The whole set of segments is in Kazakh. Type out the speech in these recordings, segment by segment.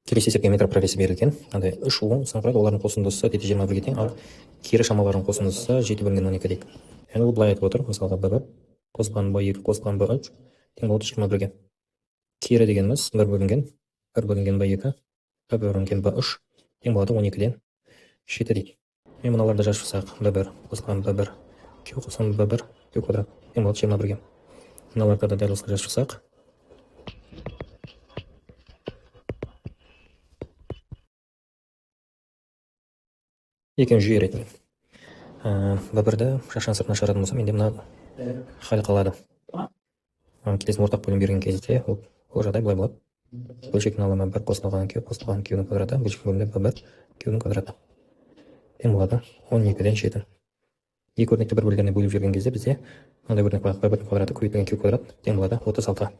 Келесі есепке метр прогрессі берілген. Андай 3 оң санқырайды, олардың қосындысы тете 21-ге тең, ал кері шамалардың қосындысы 7/12 дейік. Яғни ол былай айтып отыр, мысалға b1 қосылған b2 қосылған b3 тең болады 21-ге. Кері дегеніміз 1/1 b2 b1 b3 тең болады 12-ден 7 дейік. Мен мыналарды жазып шықсақ, b1 қосылған b1 q қосылған b1 q квадрат тең болады 21-ге. Мыналарды да дәл осылай жазып шықсақ, екеуін жүйе ретінде. b1-ді шашқан сыртына шығаратын болсам, менде мына хал қалады. Келесін ортақ бөлім берген кезде ол жағдай былай болады. Бөлшектің алымы 1 қосылған q қосылған q-ның квадраты, бөлшектің бөлімде b1 q-ның квадраты тең болады 12-ден 7. Екі өрнекті бір бөлгеніне бөліп жүрген кезде бізде мынандай өрнек бар, b1-ның квадраты көбейтілген q квадрат тең болады 36-ға.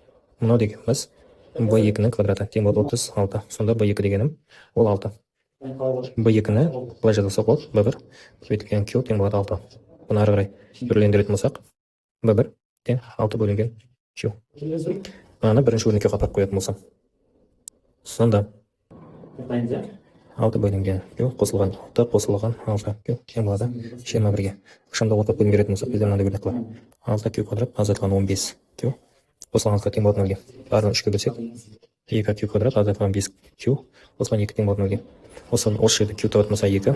Мынау дегеніміз b2-ның квадраты тең болады 36. Сонда b2 дегенім ол 6. b2-ні былай жазылса болады, b1 көбейтілген q тең болады 6. Бұны ары қарай бүрлендіретін болсақ, b1 тең 6 бөлінген q. Аны бірінші өрнекке қатап қоятын болсам, сонда 6 бөлінген q қосылған 6 қосылған 6 q тең болады 21-ге. Ықшамда ортақ бөлім беретін болсақ, бізде мынандай өрнек бар. 6q квадрат азайтылған 15q қосылған 6 тең болады 0-ге. Барын 3-ке бөлсек, 2q квадрат азайтылған 5q қосылған 2 тең болады 0-ге. Осы жерде q табатын болса 2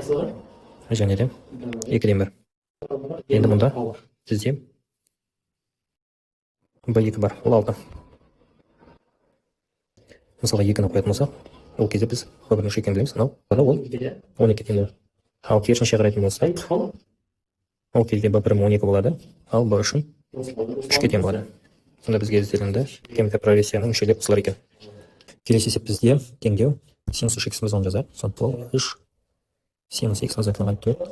және де 2-ден 1. Енді мұнда бізде b2 бар, ол 6. Мысалға 2-ні қоятын болсақ, ол кезде біз b1-ның үш екенін білеміз, анау ол 12 тең болады. Ал керісінше қарайтын болсақ, ол кезде b1 12 болады, ал b3 3-ке тең болады. Сонда бізге ізделінді геометрия прогрессияның мүшелер осылар екен. Келесі есеп бізде теңдеу синус 3x біз оны жазайық. Сондықтан 3 синус x азайтылған 4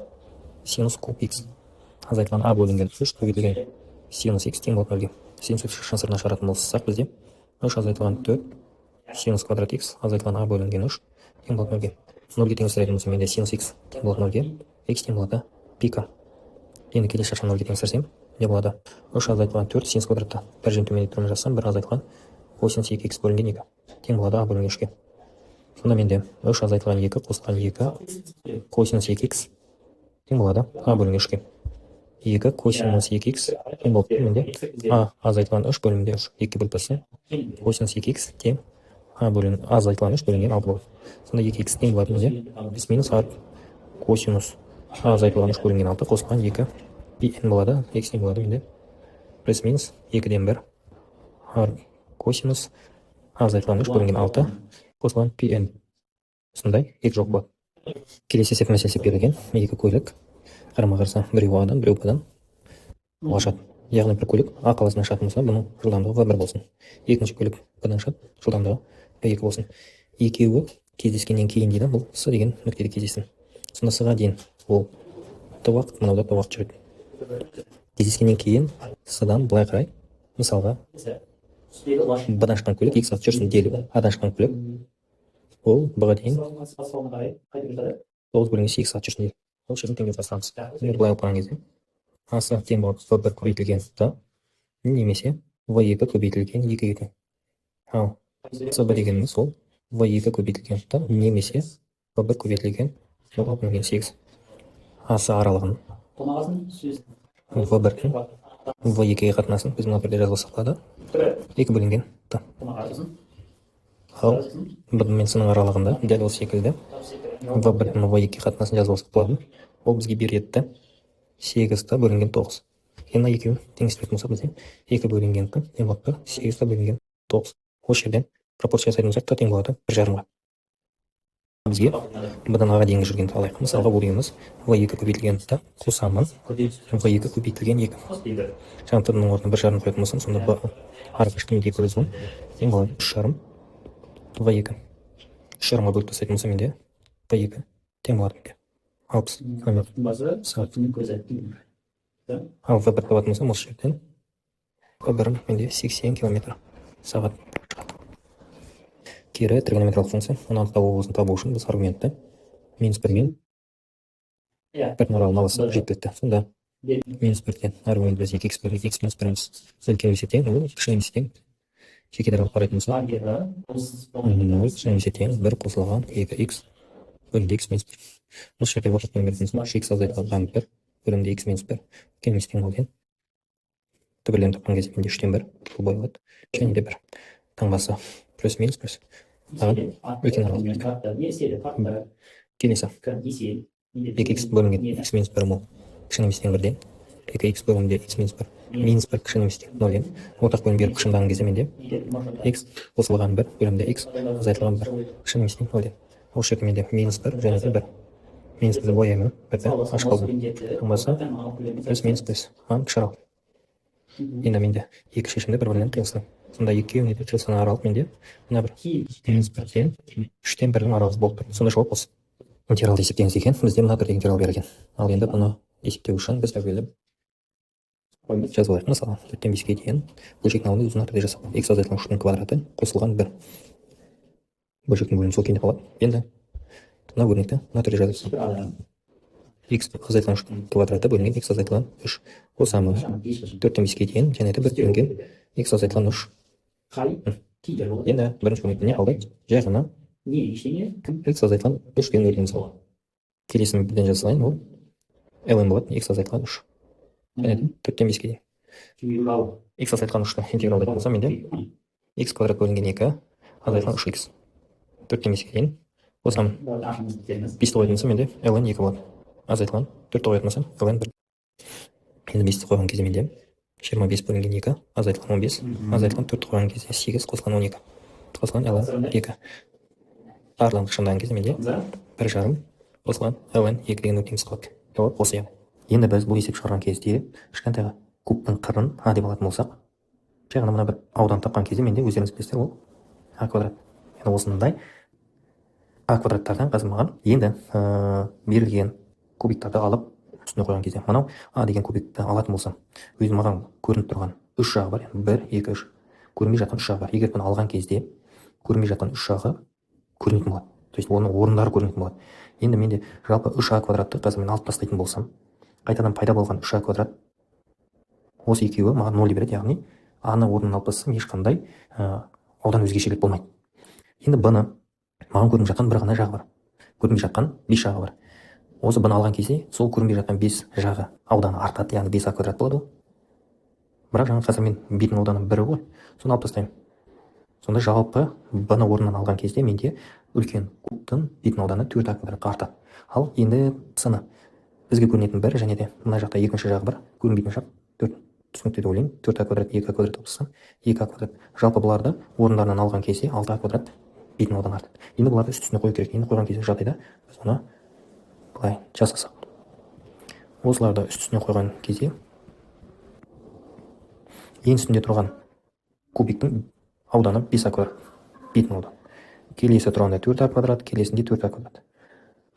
синус куб x азайтылған a бөлінген 3 көбейтілген синус x тең болады 0-ге. Синус шын сыртына шығаратын болсақ, бізде 3 азайтылған 4 синус квадрат x азайтылған a бөлінген 3 тең болады 0-ге. 0-ге теңестіретін болсам, менде синус x тең болады 0-ге, x тең болады пика. Енді келесі шашқан 0-ге теңестірсем, не болады? 3 азайтылған 4 синус квадратта. Бір жем төмендеп тұрмын жазсам, 1 азайтылған косинус 2x бөлінген 2 тең болады a бөлінген 3-ге. Сонда менде 3 азайтылған 2 қосылған 2 косинус 2x тең болады a бөлінген 3-ге. 2 косинус 2x тең болды. Менде a азайтылған 3 бөлінген 3 2 бөліп бөлсем, косинус 2x тең a азайтылған 3 бөлінген 6 болады. Сонда 2x тең болады менде плюс минус a косинус a азайтылған 3 бөлінген 6 қосылған 2 pn болады. X тең болады менде плюс минус 2-ден 1 a косинус a азайтылған 3 бөлінген 6 қосылған pn. Сондай x жоқ болады. Келесі есеп мәселесі берілген. Екі көлік қарама-қарсы, біреуі a-дан, біреуі b-дан ұшады. Яғни бір көлік a қаласынан ұшатын болса, бұның жылдамдығы v1 болсын. Екінші көлік b-дан ұшады, жылдамдығы v2 болсын. Екеуі кездескеннен кейін дейді, бұл с деген нүктеде кездесін. Сонда с-ға дейін ол т уақыт, мынауда т уақыт жүреді. Кездескеннен кейін с-дан былай қарай, мысалға b-дан шыққан көлік x уақыт жүрсін делу, a-дан шыққан көлік ол b-ға дейін 9 бөлінген 8 сағат жүрсін делу. Ол жердің теңдеу тастаңыз. Былай алып қараған кезде a-сы тең болады v1 көбейтілген т немесе v2 көбейтілген 2. Ал с-б дегеніміз ол v2 көбейтілген т немесе v1 көбейтілген 9 бөлінген 8. a-сы аралығын v1-дің v2-ге қатынасын біз мына бірде жазылсақ болады 2 бөлінген т. Ал b мен с-ның аралығында дәл осы секілді v1-дің v2-ге қатынасын жазылсақ болады. Ол бізге береді 8 т бөлінген 9. Енді екеуін теңестіретін болса, бізде 2 бөлінген т тең болады 8 т бөлінген 9. Осы жерден пропорция жасайтын болсақ, т тең болады 1,5-ға. Бізге b-дан a-ға дейінгі жүргенді алайық. Мысалға бұл дегеніміз v2 көбейтілген т қосамын v2 көбейтілген 2. Жаңа т-ның орнына 1,5 қоятын болсам, сонда b арға шыққан 2 көзін тең болады 3,5 v2. 3,5-ға бөліп тастайтын болсам, менде v2 тең болады 60 км сағат. Ал v1 табатын болсам, осы жерден v1 менде 80 км сағат. Кері тригонометриялық функция, оны анықтау облысын табу үшін біз аргументті минус 1 мен 1-дің аралығын алсақ жеткілікті. Сонда минус 1-ден аргумент біз 2x бөлік x минус 1 үлкен немесе тең, ол кіші немесе тең жекелер алып қарайтын болсақ, 0 және тең 1 қосылған 2x бөлімде x минус 1. Осы жерде ортақ бөлім беретін болсақ, x азайтылған 1 бөлімде x минус 1 келмес тең болған. Түбірлерін тапқан кезде менде 3-тен 1 бұл бой болады. Және де 1. Таңбасы плюс минус плюс. Үлкен аралық. Келесі. 2x бөлінген x минус 1 мол. Кіші немесе тең 1-ден. 2x бөлімде x минус 1. Минус 1 кіші немесе тең 0-ден. Ортақ бөлім беріп қышындаған кезде менде x қосылған 1 бөлімде x азайтылған 1 кіші немесе тең 0-ден. Осы жерде менде минус 1 және де 1. Минус 1-ді бояймын. 1-ді ашық қалдым. Таңбасы плюс минус плюс. Кіші аралық. Енді менде екі шешімді бір-бірінен қиылсын. Сонда екеуіне де қиылсын аралық менде мына бір минус 1-ден 3-тен 1-дің аралығы болып тұр. Сонда жауап осы. Интегралды есептеңіз екен. Бізде мына түрде интеграл берілген. Ал енді бұны есептеу үшін біз әуелі жазып алайық. Мысалы, 4-тен 5-ге дейін бөлшектің алынды өзінің түрде жасап. X азайтылған 3-дің квадраты қосылған 1. Бөлшектің бөлімі сол күйінде қалады. Енді мына өрнекті мына түрде жазып. X азайтылған 3-дің квадраты бөлінген x азайтылған 3. Қосамыз 4-тен 5-ге дейін және де 1 бөлінген x азайтылған 3. Енді бірінші өрнекте не қалды? Жай ғана x азайтылған 3 деген өрнегін салу. Келесін бірден жазылайын, ол ln болады, x азайтылған 3. Және де 4-тен 5-ге дейін. X азайтылған 3-ті интегралдайтын болса менде x квадрат бөлінген 2 азайтылған 3x. 4-тен 5-ге дейін. Қосам 5-ті қоятын болса менде ln 2 болады. Азайтылған 4-ті қоятын болсам ln 1. Енді 5-ті қойған кезде менде 25 бөлінген 2 азайтылған 15. Азайтылған 4-ті қойған кезде 8 қосылған 12. Қосылған ln 2. Арланды шындаған кезде менде 1,5 қосылған ln 2 деген өтеміз қалады. Жауап осы еді. Енді біз бұл есеп шығарған кезде кішкентайға кубтың қырын а деп алатын болсақ, жай ғана мына бір аудан тапқан кезде менде өздеріңіз білесіздер, ол а квадрат. Яғни осындай а квадраттардан қазір маған енді берілген кубиктарды алып үстіне қойған кезде, мынау а деген кубикті алатын болсам, өзі маған көрініп тұрған 3 жағы бар, 1, 2, 3. Көрінбей жатқан 3 жағы бар. Егер бұны алған кезде көрінбей жатқан 3 жағы көрінетін болады. То есть оның орындары көрінетін болады. Енді менде жалпы 3а квадратты қазір мен алып тастайтын болсам, қайтадан пайда болған 3а квадрат осы екеуі маған 0 береді, яғни аны орнын алып тастасам ешқандай аудан өзгешелік болмайды. Енді бұны маған көрініп жатқан бір ғана жағы бар. Көрінбей жатқан 5 жағы бар. Осы бұны алған кезде сол көрінбей жатқан 5 жағы ауданы артады, яғни 5а квадрат болады ол. Бірақ жаңа қазір мен бетінің ауданы 1 ғой, соны алып тастаймын. Сонда жалпы бұны орнынан алған кезде менде үлкен кубтың бетінің ауданы 4а квадратқа артады. Ал енді сыны бізге көрінетін 1 және де мына жақта екінші жағы бар, көрінбейтін жақ 4. Түсінікті деп ойлаймын. 4а квадрат 2а квадрат болса 2а квадрат. Жалпы бұларды орындарынан алған кезде 6а квадрат бетінің ауданы артады. Енді бұларды үстіне қою керек. Енді қойған кезде жағдайда біз оны былай жасасақ. Осыларды үстіне қойған кезде ең үстінде тұрған кубиктің ауданы 5а квадрат бетінің ауданы. Келесі тұрғанда 4а квадрат, келесінде 4а квадрат.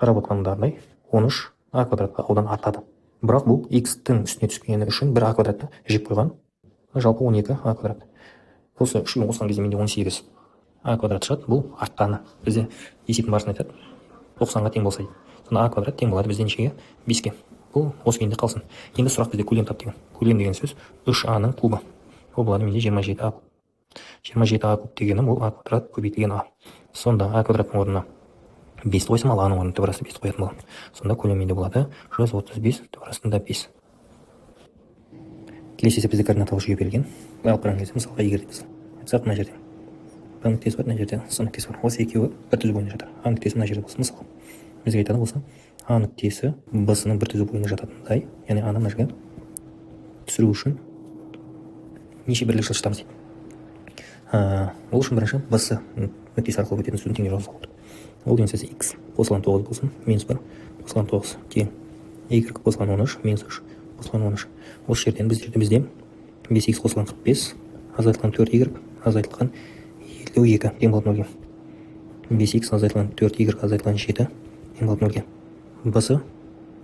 Қарап отырғандардай 13а квадратқа аудан артады. Бірақ бұл x-тің үстіне түскені үшін 1а квадратты жеп қойған. Жалпы 12а квадрат. Осы үшеуін қосқан кезде менде 18а квадрат шығады. Бұл артқаны. Бізде есептің барысын айтады. 90-ға тең болса. Сонда а квадрат тең болады бізде нешеге? 5-ге. Бұл осы күйінде қалсын. Енді сұрақ бізде көлем тап деген. Көлем деген сөз 3аның кубы. Ол болады менде 27а. 27а куб дегенім ол а квадрат көбейтілген а. Сонда а квадраттың орнына 5 қойсам, ал аның орнына төбірасы 5 қоятын боламын. Сонда көлем менде болады 135, төбірасында 5. Келесі бізде координаталық жүйе берілген. Алып қараған кезде мысалға егер біз айтсақ мына жерде Б нүктесі бар, мына жерде С нүктесі бар. Осы екеуі бір түзу бойында жатыр. А нүктесі мына жерде болса, мысалы бізге айтады болса, А нүктесі Б-сының бір түзу бойында жататындай, яғни аны мына жерге түсіру үшін неше бірлік жылжытамыз дейді. Ол үшін бірінші Б-сы нүктесі арқылы өтетін сөздің теңдеу жасалып отыр. Ол деген сөз x қосылған 9 болсын, минус 1 қосылған 9 тең y қосылған 13 минус 3 қосылған 13. Осы жерден бізде 5x қосылған 45 азайтылған 4y азайтылған 52 тең болады 0-ге. 5x азайтылған 4y азайтылған 7 тең болады 0-ге. Б-сы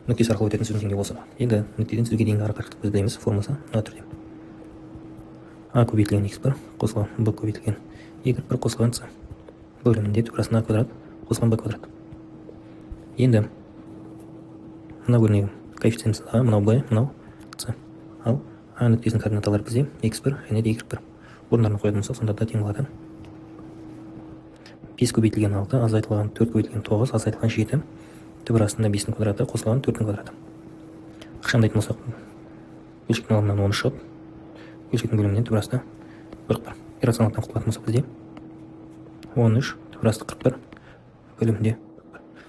нүктесі арқылы өтетін сөздің теңдеуі осы. Енді нүктеден сөзге дейінгі арақашықтық біз білеміз, формасы мына түрде. А көбейтілген x1 қосылған b көбейтілген y1 қосылған c бөлімінде төбірасына квадрат қосылған b квадрат. Енді мына өрнегім коэффициенті мынау b, мынау c. Ал а нүктесінің координаталары бізде x1 және де y1. орындарын қоятын болсақ, сонда да тең болады. 5 көбейтілген 6, азайтылған 4 көбейтілген 9, азайтылған 7, түбір астында 5-дің квадраты, қосылған 4-дің квадраты. Ықшамдайтын болсақ, бөлшектің алымынан 10 шығып, бөлшектің бөлімінен түбір асты 41. Иррационалдықтан құтылатын болсақ бізде 13, түбір асты 41 бөлімінде.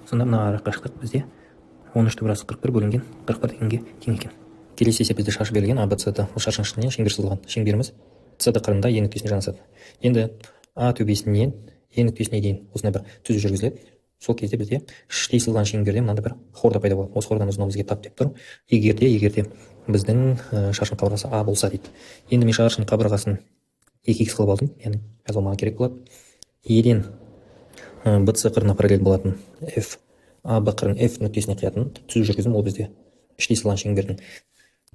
Сонда мына ара қашықтық бізде 13 түбір асты 41 бөлінген 41 дегенге тең екен. Келесі есеп бізде шаршы берілген ABCD. Бұл шаршының ішіне шеңбер сызылған. Шеңберіміз CD қырында E нүктесіне жанасады. Енді А төбесінен E нүктесіне дейін осындай бір түзу жүргізіледі. Сол кезде бізде іштей сызылған шеңберде мынандай бір хорда пайда болады. Осы хорданың ұзындығы бізге тап деп тұр. Егерде біздің шаршының қабырғасы А болса дейді. Енді мен шаршының қабырғасын 2х қылып алдым, яғни жазылмаған керек болады. Еден BC қырына параллель болатын F AB қырын F нүктесіне қиятын түзу жүргізім, ол бізде іштей сызылған шеңбердің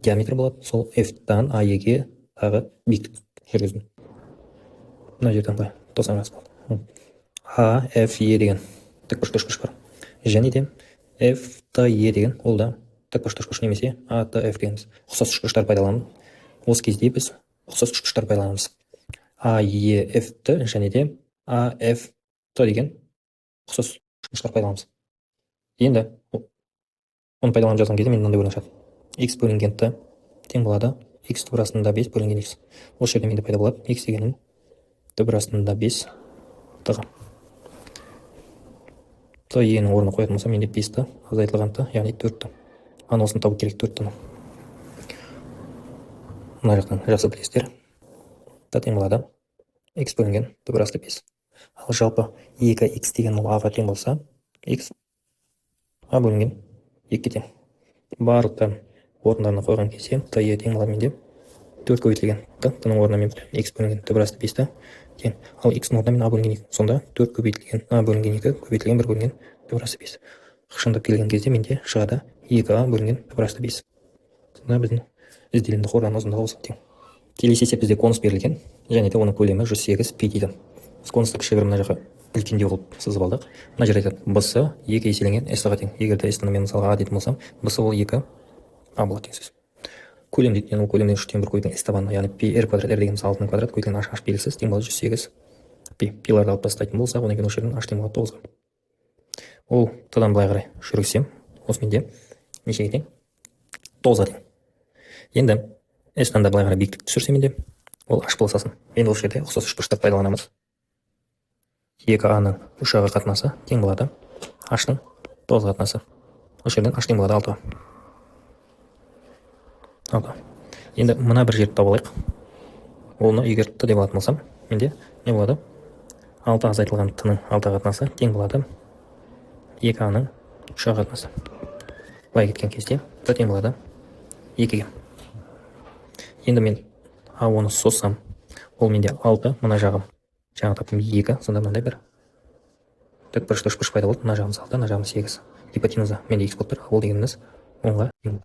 диаметрі болады. Сол F-тан AE-ге тағы биіктік жүргізім. Мына жерден былай 90 градус болады. AFE деген тікбұрыш үшбұрыш бар. Және де FTE деген ол да тікбұрыш үшбұрыш немесе ATF дегеніміз. Ұқсас үшбұрыштар пайдаланамыз. Осы кезде біз ұқсас үшбұрыштар пайдаланамыз. AEFT және де AFT деген ұқсас үшбұрыштар пайдаланамыз. Енді оны пайдаланып жазған кезде мен мынандай өлең шығады. X бөлінген T тең болады X түбір астында 5 бөлінген X. Осы жерде менде пайда болады X дегенім түбір астында 5 T-ға. T-ның орнына қоятын болсам, менде 5T азайтылған T, яғни 4T. Ана осыны табу керек 4T-ны. Мына жақтан жақсы білесіздер. T тең болады X бөлінген түбір асты 5. Ал жалпы 2X деген ол A-ға тең болса, X A бөлінген 2-ге тең. Барлықтарын орындарына қойған кезде T-е тең болады менде 4 көбейтілген T-ның орнына мен X бөлінген түбір асты 5 тең. Ал X-ның орнына мен A бөлінген 2. Сонда 4 көбейтілген A бөлінген 2 көбейтілген 1 бөлінген түбір асты 5. Ықшамдап келген кезде менде шығады 2A бөлінген түбір асты 5. Сонда біздің ізделімді хорданың ұзындығы осы тең. Келесі есеп бізде конус берілген, және де оның көлемі 108 π дейді. Конусты кішігірім мына жаққа үлкендеу қылып сызып алдық. Мына жерде айтады, BC 2 еселенген S-ға тең. Егерде S-ны мен мысалға A дейтін болсам, BC ол 2 A болады деген сөз. Көлем дейді, ол көлемнен 3-тен 1 көбейтілген S табаны, яғни πr квадрат r деген 6-ның квадрат көбейтілген h белгісіз тең болады 108 π. Пиларды алып тастайтын болсақ, одан кейін осы жерден h тең болады 9-ға. Ол T-дан былай қарай жүргізсем, осы менде нешеге тең? 9-ға тең. Енді S-тан да былай қарай биіктік түсірсем менде, ол h полосасын. Енді осы жерде ұқсас үшбұрыштар пайдаланамыз. 2A-ның 3A-ға қатынасы тең болады h-ның 9-ға қатынасы. Осы жерден h тең болады 6-ға. Енді мына бір жерді тауып алайық. Оны егер T деп алатын болсам, менде не болады? 6 азайтылған T-ның 6-ға қатынасы тең болады 2A-ның 3A-ға қатынасы. Былай кеткен кезде T тең болады 2-ге. Енді мен A-оны соссам, ол менде 6, мына жағым жаңа таптым 2, сонда мынандай бір тікбұрыш пайда болды. Мына жағымыз 6, мына жағымыз 8. Гипотенуза менде x болып тұр, ол дегеніміз 10-ға тең.